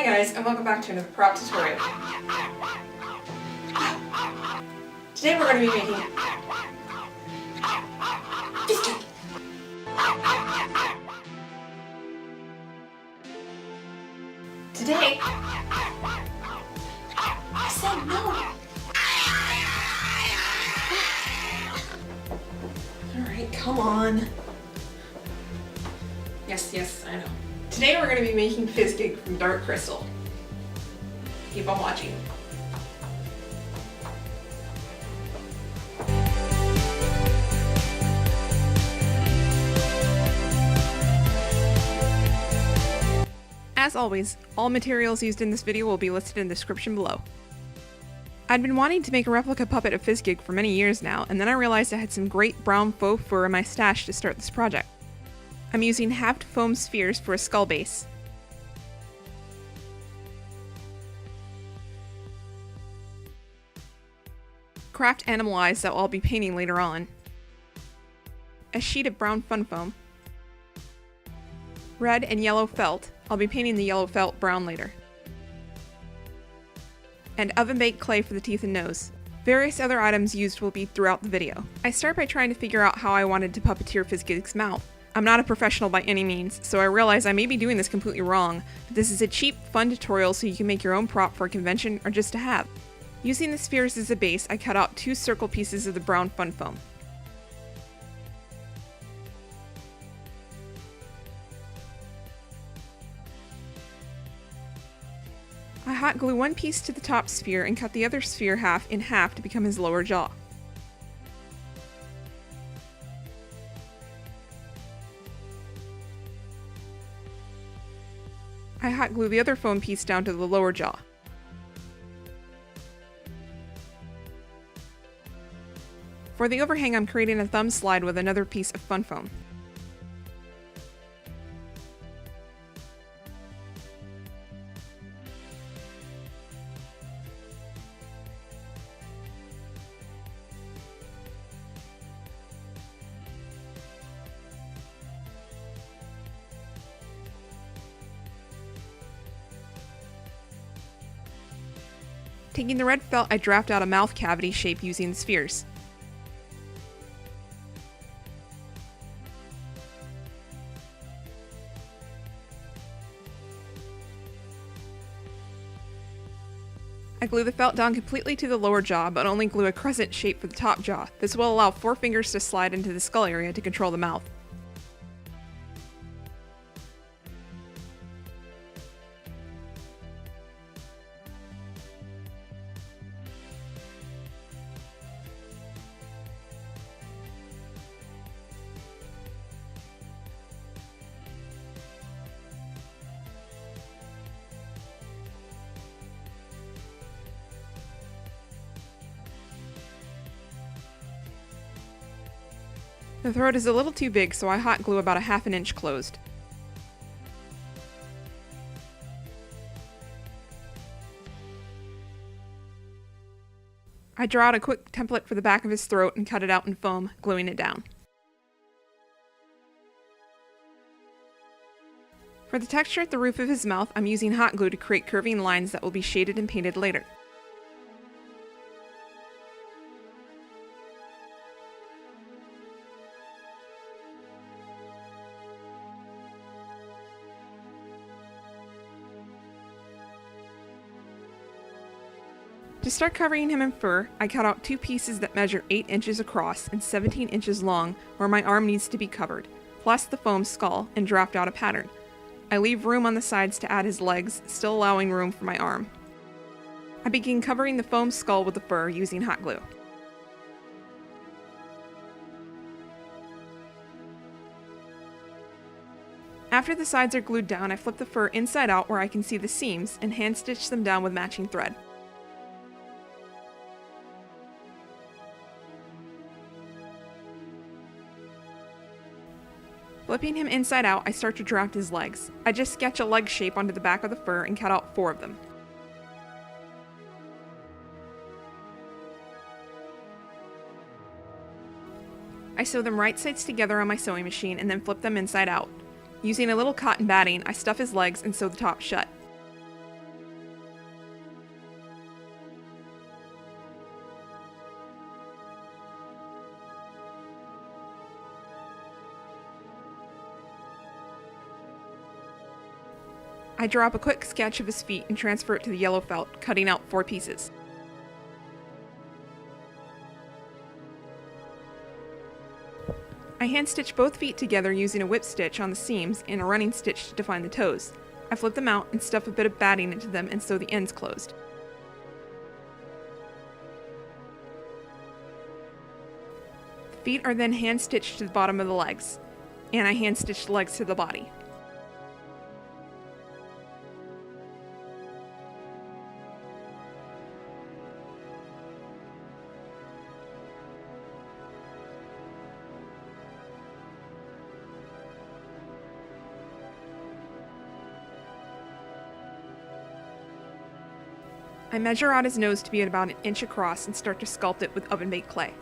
Hi guys, and welcome back to another prop tutorial. Today we're going to be making Fizzgig. Today, I said no. Alright, come on. Yes, I know. Today we're going to be making Fizzgig from dark crystal. Keep on watching. As always, all materials used in this video will be listed in the description below. I'd been wanting to make a replica puppet of Fizzgig for many years now, and then I realized I had some great brown faux fur in my stash to start this project. I'm using haft foam spheres for a skull base. Craft animal eyes that I'll be painting later on. A sheet of brown fun foam. Red and yellow felt. I'll be painting the yellow felt brown later. And oven baked clay for the teeth and nose. Various other items used will be throughout the video. I start by trying to figure out how I wanted to puppeteer Fizzgig's mouth. I'm not a professional by any means, so I realize I may be doing this completely wrong, but this is a cheap, fun tutorial so you can make your own prop for a convention or just to have. Using the spheres as a base, I cut out 2 circle pieces of the brown fun foam. I hot glue one piece to the top sphere and cut the other sphere in half to become his lower jaw. I hot glue the other foam piece down to the lower jaw. For the overhang, I'm creating a thumb slide with another piece of fun foam. Taking the red felt, I draft out a mouth cavity shape using the spheres. I glue the felt down completely to the lower jaw, but only glue a crescent shape for the top jaw. This will allow 4 fingers to slide into the skull area to control the mouth. The throat is a little too big, so I hot glue about a ½ inch closed. I draw out a quick template for the back of his throat and cut it out in foam, gluing it down. For the texture at the roof of his mouth, I'm using hot glue to create curving lines that will be shaded and painted later. To start covering him in fur, I cut out 2 pieces that measure 8 inches across and 17 inches long where my arm needs to be covered, plus the foam skull, and draft out a pattern. I leave room on the sides to add his legs, still allowing room for my arm. I begin covering the foam skull with the fur using hot glue. After the sides are glued down, I flip the fur inside out where I can see the seams and hand stitch them down with matching thread. Flipping him inside out, I start to draft his legs. I just sketch a leg shape onto the back of the fur and cut out 4 of them. I sew them right sides together on my sewing machine and then flip them inside out. Using a little cotton batting, I stuff his legs and sew the top shut. I draw up a quick sketch of his feet and transfer it to the yellow felt, cutting out 4 pieces. I hand stitch both feet together using a whip stitch on the seams and a running stitch to define the toes. I flip them out and stuff a bit of batting into them and sew the ends closed. The feet are then hand stitched to the bottom of the legs, and I hand stitch the legs to the body. I measure out his nose to be at about 1 inch across and start to sculpt it with oven-baked clay.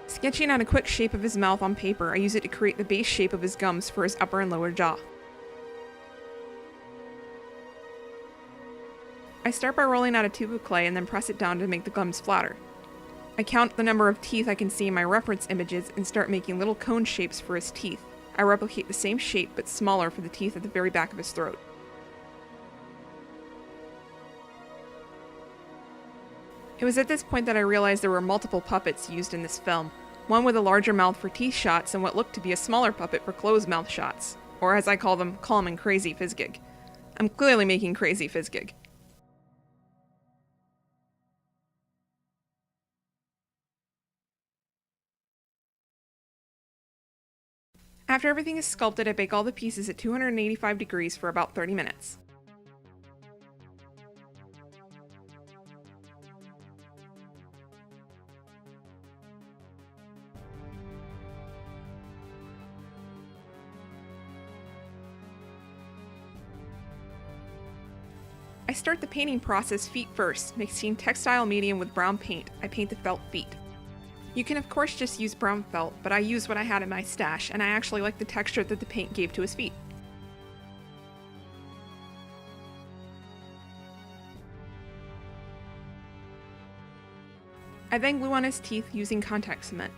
Sketching out a quick shape of his mouth on paper, I use it to create the base shape of his gums for his upper and lower jaw. I start by rolling out a tube of clay and then press it down to make the gums flatter. I count the number of teeth I can see in my reference images and start making little cone shapes for his teeth. I replicate the same shape but smaller for the teeth at the very back of his throat. It was at this point that I realized there were multiple puppets used in this film, one with a larger mouth for teeth shots and what looked to be a smaller puppet for closed mouth shots, or as I call them, calm and crazy Fizzgig. I'm clearly making crazy Fizzgig. After everything is sculpted, I bake all the pieces at 285 degrees for about 30 minutes. I start the painting process feet first, mixing textile medium with brown paint. I paint the felt feet. You can of course just use brown felt, but I used what I had in my stash, and I actually like the texture that the paint gave to his feet. I then glue on his teeth using contact cement.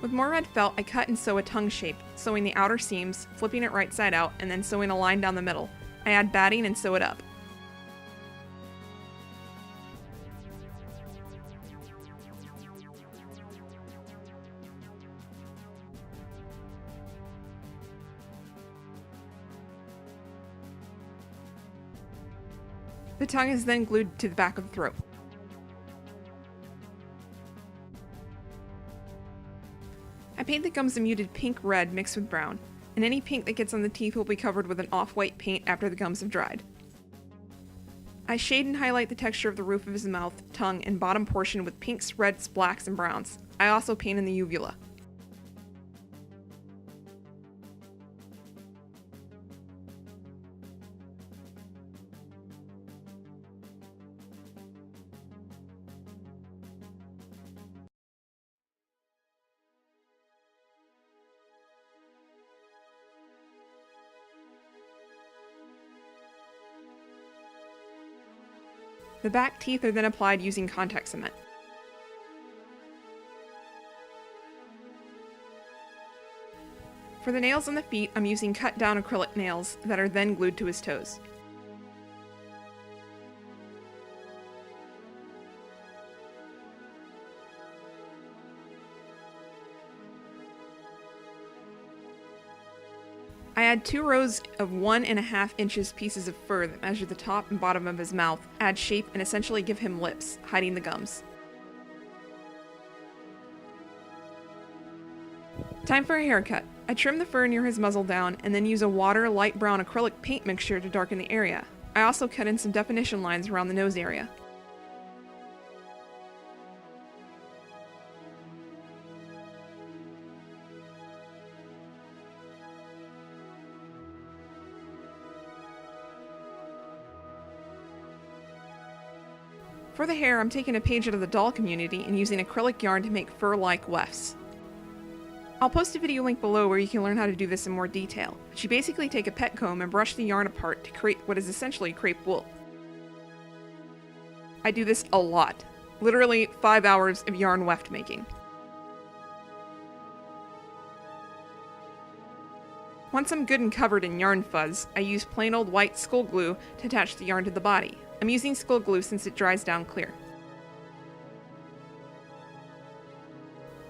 With more red felt, I cut and sew a tongue shape, sewing the outer seams, flipping it right side out, and then sewing a line down the middle. I add batting and sew it up. The tongue is then glued to the back of the throat. I paint the gums a muted pink-red mixed with brown, and any pink that gets on the teeth will be covered with an off-white paint after the gums have dried. I shade and highlight the texture of the roof of his mouth, tongue, and bottom portion with pinks, reds, blacks, and browns. I also paint in the uvula. The back teeth are then applied using contact cement. For the nails on the feet, I'm using cut down acrylic nails that are then glued to his toes. I add 2 rows of 1.5 inches pieces of fur that measure the top and bottom of his mouth, add shape, and essentially give him lips, hiding the gums. Time for a haircut. I trim the fur near his muzzle down and then use a water light brown acrylic paint mixture to darken the area. I also cut in some definition lines around the nose area. For the hair, I'm taking a page out of the doll community and using acrylic yarn to make fur-like wefts. I'll post a video link below where you can learn how to do this in more detail, but you basically take a pet comb and brush the yarn apart to create what is essentially crepe wool. I do this a lot. Literally 5 hours of yarn weft making. Once I'm good and covered in yarn fuzz, I use plain old white skull glue to attach the yarn to the body. I'm using skull glue since it dries down clear.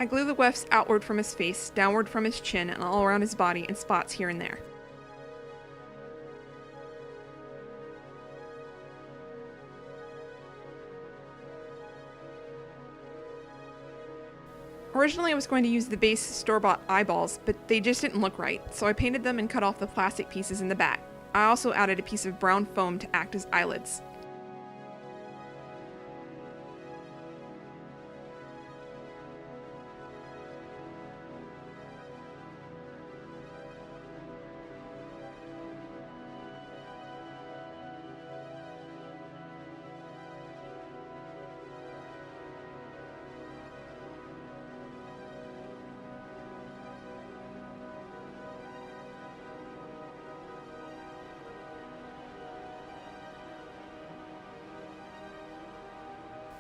I glue the wefts outward from his face, downward from his chin, and all around his body in spots here and there. Originally I was going to use the base store-bought eyeballs, but they just didn't look right, so I painted them and cut off the plastic pieces in the back. I also added a piece of brown foam to act as eyelids.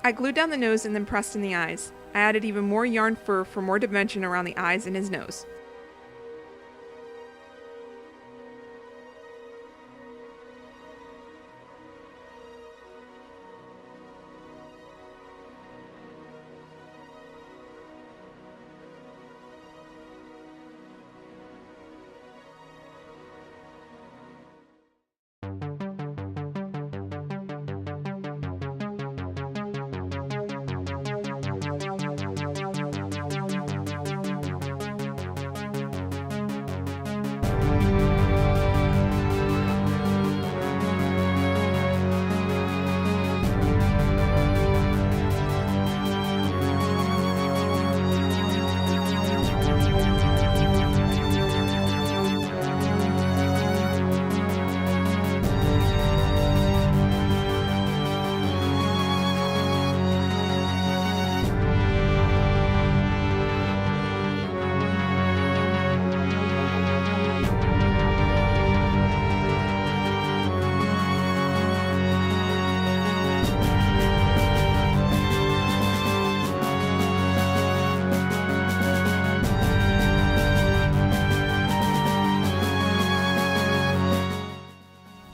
I glued down the nose and then pressed in the eyes. I added even more yarn fur for more dimension around the eyes and his nose.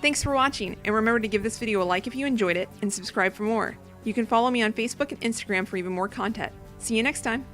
Thanks for watching, and remember to give this video a like if you enjoyed it, and subscribe for more. You can follow me on Facebook and Instagram for even more content. See you next time!